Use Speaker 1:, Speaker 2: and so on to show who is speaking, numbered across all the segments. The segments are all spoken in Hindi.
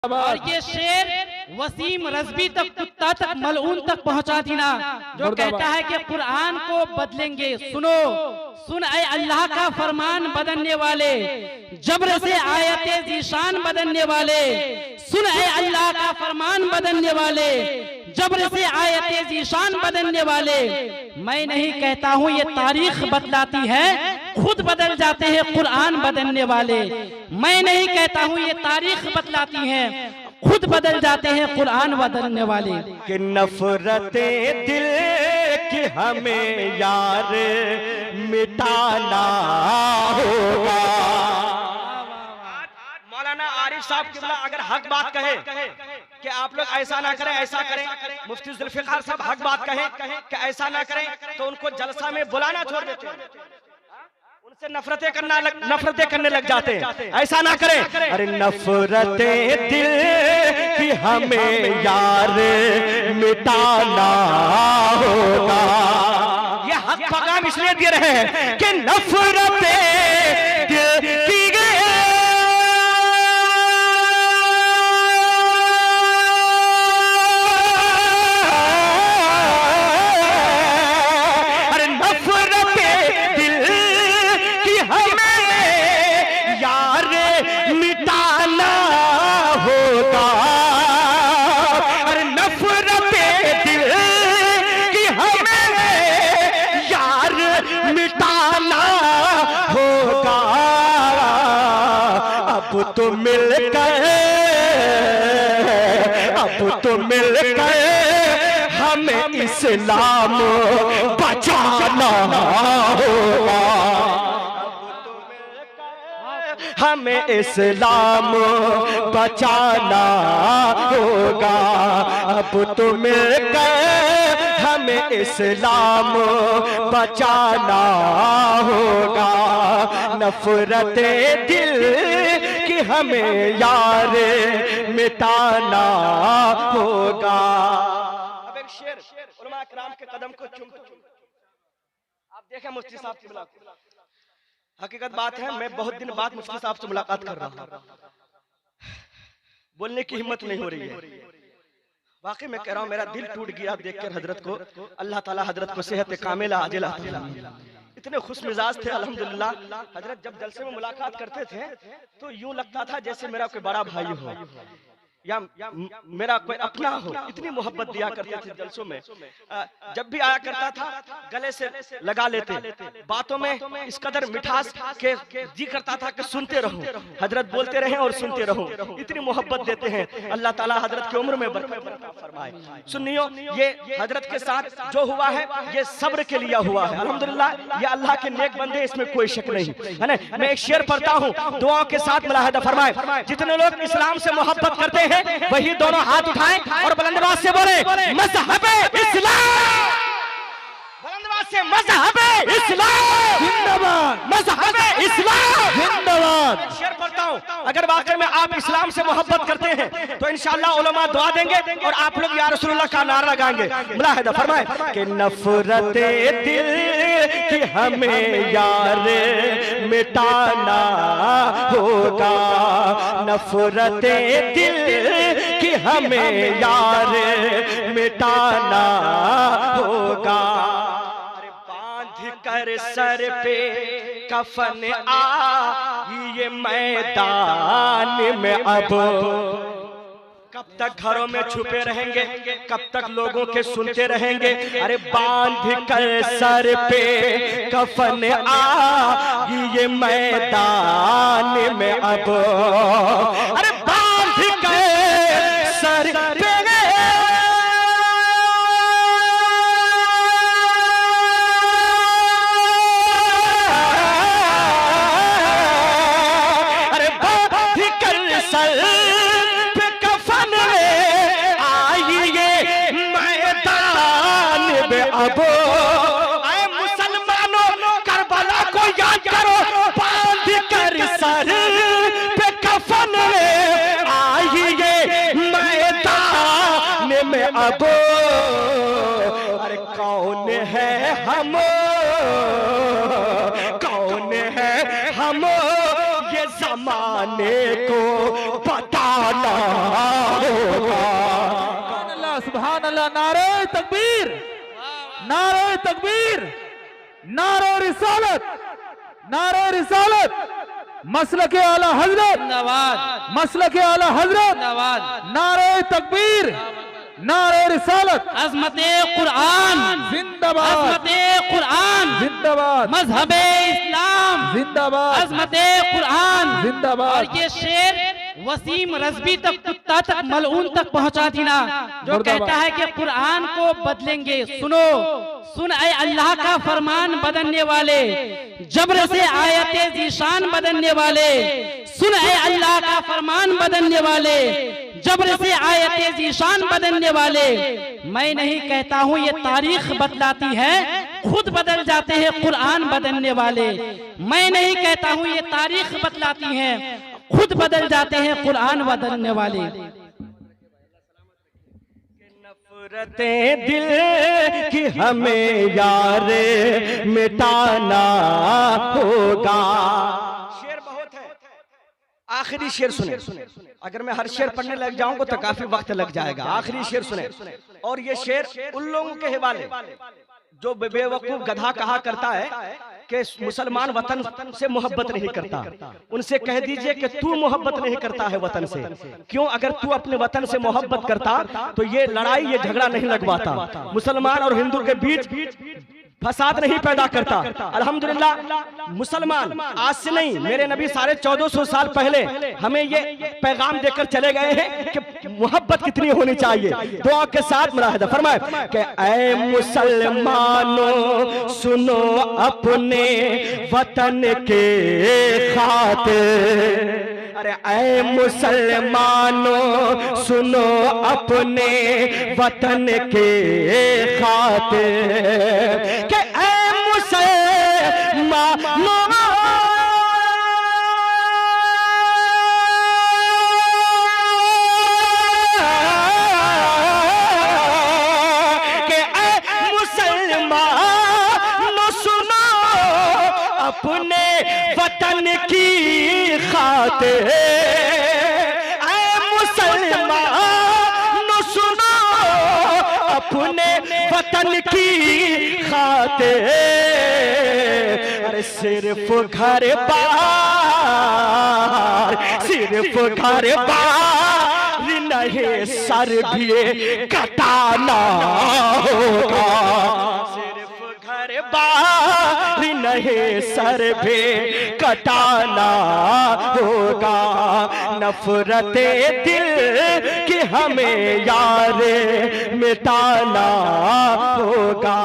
Speaker 1: और ये शेर वसीम रज़वी तक, कुत्ता तक, मलऊन तक पहुंचा दी ना, जो कहता है कि कुरान को बदलेंगे। सुनो, सुन ऐ अल्लाह का फरमान बदलने वाले, जबर से आयते ज़ीशान बदलने वाले, सुन ऐ अल्लाह का फरमान बदलने वाले, जबर से आयते ज़ीशान बदलने वाले। मैं नहीं कहता हूँ, ये तारीख बतलाती है, खुद बदल जाते हैं कुरान बदलने वाले। मैं नहीं कहता हूँ, ये तारीख बतलाती है, खुद बदल जाते हैं कुरान बदलने वाले।
Speaker 2: कि नफरते दिल की हमें यार मिटाना होगा। मौलाना आरिफ साहब किबला अगर हक बात कहे कि आप लोग ऐसा ना करें, ऐसा करें, मुफ्ती जुल्फिकार साहब हक बात कहे कि ऐसा ना करें, तो उनको जलसा में बुलाना छोड़ देते हैं, उनसे नफरतें करने लग जाते हैं। ऐसा ना करें। अरे नफरतें दिल की हमें यार मिटाना होगा। ये हक पैगाम इसलिए दे रहे हैं कि नफरतें दिल की तो मिल गए, अब तो मिल गए, हमें इस्लाम बचाना होगा। हमें इस्लाम बचाना होगा। अब तो मिल गए, हमें इस्लाम बचाना होगा। नफरते दिल कि हमें यार मिटाना होगा। अब एक शेर उलमा किराम के कदम को चूम, आप देखें मुफ्ती साहब की मुलाकात। हकीकत बात है, मैं बहुत दिन बाद मुफ्ती साहब से मुलाकात कर रहा हूँ, बोलने की हिम्मत नहीं हो रही है। वाकई मैं कह रहा हूँ, मेरा दिल टूट गया देखकर हजरत को। अल्लाह ताला हजरत को सेहत कामिला आजिला, इतने खुश मिजाज थे अल्हम्दुलिल्लाह। हजरत जब जलसे में मुलाकात करते थे तो यूं लगता था जैसे मेरा कोई बड़ा भाई हो या मेरा कोई अपना हो। इतनी मोहब्बत दिया करते थे जलसों में। जब भी आया करता था गले से लगा लेते, बातों में इस कदर मिठास के जी करता था कि सुनते रहो, हजरत बोलते रहे और सुनते रहो। इतनी मोहब्बत देते हैं। अल्लाह ताला हजरत की उम्र में बरकत फरमाए। सुनियो, ये हजरत के साथ जो हुआ है ये सब्र के लिए हुआ है अल्हम्दुलिल्लाह। ये अल्लाह के नेक बंदे, इसमें कोई शक नहीं है ना। मैं एक शेर पढ़ता हूँ, दुआओं के साथ मुलाहिदा फरमाए। जितने लोग इस्लाम से मोहब्बत करते हैं वही दोनों हाथ उठाएं और बुलंदआवाज से बोले मज़हब-ए इस्लाम, बुलंदआवाज से मज़हब-ए इस्लाम जिंदाबाद, मज़हब-ए इस्लाम जिंदाबाद। शेर पढ़ता हूं, अगर वाकई में आप इस्लाम से मोहब्बत करते हैं तो इंशाअल्लाह उलमा दुआ देंगे और आप लोग या रसूलुल्लाह का नारा लगाएंगे। मुलाहिदा फरमाए कि नफरते दिल कि हमें यार मिटाना होगा। नफरते दिल कि हमें यार मिटाना होगा। अरे बांध कर सर पे कफन ये मैदान में अब कब तक घरों में छुपे रहेंगे, कब तक लोगों के सुनते रहेंगे। अरे बांध कर सर पे कफन ये मैदान में अब, अरे बांध कर सर पे अब आए मुसलमानों करबला को याद करो, बांध कर सर पे कफन आइए मैदान में अब। अरे कौन है हम, कौन है हम, ये जमाने को बताना होगा।
Speaker 3: सुभान अल्लाह, नारे तकबीर, नारे तकबीर, नारे रिसालत, नारे रिसालत, मसलके आला हजरत
Speaker 1: जिंदाबाद,
Speaker 3: मसलके आला हजरत,
Speaker 1: जिंदाबाद,
Speaker 3: नारे तकबीर, नारे रिसालत,
Speaker 1: अज़मते कुरान
Speaker 3: जिंदाबाद,
Speaker 1: अज़मते कुरान
Speaker 3: जिंदाबाद,
Speaker 1: मजहबे इस्लाम
Speaker 3: जिंदाबाद,
Speaker 1: अज़मते कुरान।
Speaker 3: जिंदाबाद।
Speaker 1: और ये शेर वसीम रज़बी तक, कुत्ता तक, मलऊन तक पहुंचा थी ना, जो कहता है कि कुरान को बदलेंगे। सुनो, सुन ऐ अल्लाह का फरमान बदलने वाले, जबर से आयते ज़ीशान बदलने वाले, सुन ऐ अल्लाह का फरमान बदलने वाले, जबर से आयते ज़ीशान बदलने वाले। मैं नहीं कहता हूँ, ये तारीख बतलाती है, खुद बदल जाते हैं कुरान बदलने वाले। मैं नहीं कहता हूँ, ये तारीख बतलाती है, खुद बदल जाते हैं कुरान बदलने वाले।
Speaker 2: नफरतें दिल की हमें यार मिटाना होगा। शेर बहुत है, आखिरी शेर सुने। अगर मैं हर शेर पढ़ने लग जाऊंगा तो काफी वक्त लग जाएगा। आखिरी शेर सुने, और ये शेर उन लोगों के हवाले जो बेवकूफ गधा कहा करता है कि मुसलमान वतन से मोहब्बत नहीं करता। उनसे कह दीजिए कि तू मोहब्बत नहीं करता है वतन से। क्यों? अगर तू अपने वतन से मोहब्बत करता तो ये लड़ाई, ये झगड़ा नहीं लगवाता, मुसलमान और हिंदू के बीच फसाद नहीं पैदा करता। अल्हम्दुलिल्लाह मुसलमान आज से नहीं, मेरे नबी 1450 साल पहले हमें ये पैगाम देकर चले गए हैं कि मोहब्बत कितनी होनी चाहिए। दुआ के साथ मुलाहिदा फरमाए कि ऐ मुसलमानों सुनो अपने वतन के खातिर। अरे ऐ मुसलमानों सुनो अपने वतन के खातिर कि ऐ मुसलमानों अपने वतन की खातिर, ऐ मुसलमान सुनो अपने वतन की खातिर। अरे सिर्फ घर बार, सिर्फ घर बार नहीं सर भी कटाना होगा। सिर्फ घर बार नहीं सर भी कटाना होगा। नफरते दिल की हमें यार मिटाना होगा।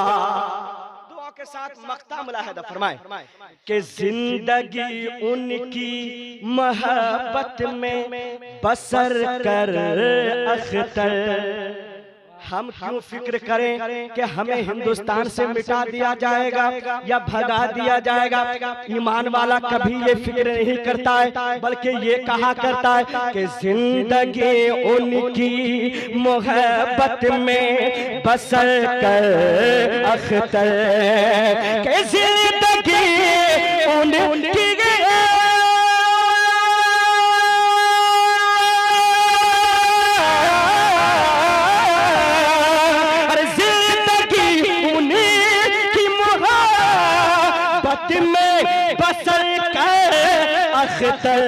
Speaker 2: दुआ के साथ मक्ता मुलाहिदा फरमाए कि जिंदगी उनकी मोहब्बत में बसर कर अख्तर। हम क्यों फिक्र करें कि हमें हिंदुस्तान से मिटा दिया जाएगा या भगा दिया जाएगा। ईमान वाला कभी ये फिक्र नहीं करता है, बल्कि ये कहा करता है कि जिंदगी उनकी मोहब्बत में बसर कर अख्तर, कि जिंदगी उनकी में बसर कर अख्तर।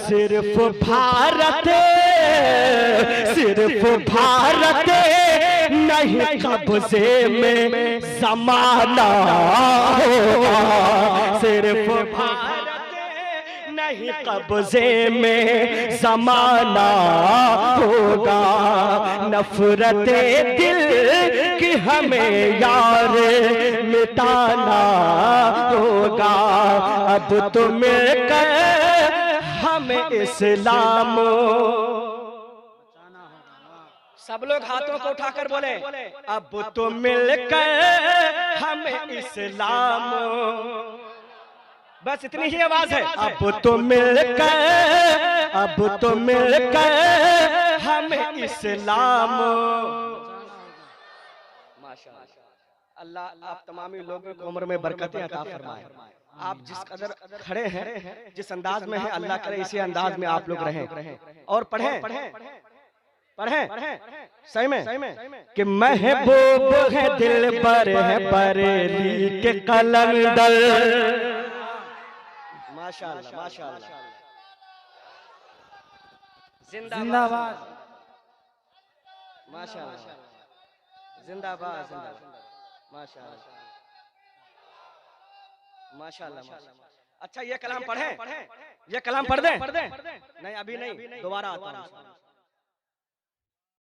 Speaker 2: सिर्फ भारत, सिर्फ भारत नहीं कब्जे में ज़माना होगा। सिर्फ भारत नहीं कब्जे में ज़माना होगा। नफरते दिल की हमें यार मिटाना होगा। अब तो मिलकर हमें इस्लाम, सब लोग हाथों को उठाकर बोले अब तो मिलकर हमें इस्लाम। बस इतनी ही आवाज है। अब तो मिलकर, अब तो मिलकर हमें इस्लाम। माशाअल्लाह, अल्लाह आप तमामी लोगों को उम्र में बरकतें अता फरमाए। आप जिस कदर खड़े हैं, जिस अंदाज में है, अल्लाह करे इसी अंदाज में आप लोग रहें और पढ़ें सही में कि महबूब है दिल पर है बरेली के कलंदर। माशाअल्लाह माशाअल्लाह,
Speaker 1: जिंदाबाद,
Speaker 2: माशाअल्लाह, जिंदाबाद जिंदाबाद, माशाअल्लाह माशाअल्लाह माशाअल्लाह। अच्छा ये कलाम पढ़ें, ये कलाम पढ़ दें? नहीं अभी नहीं, दोबारा आता हूँ।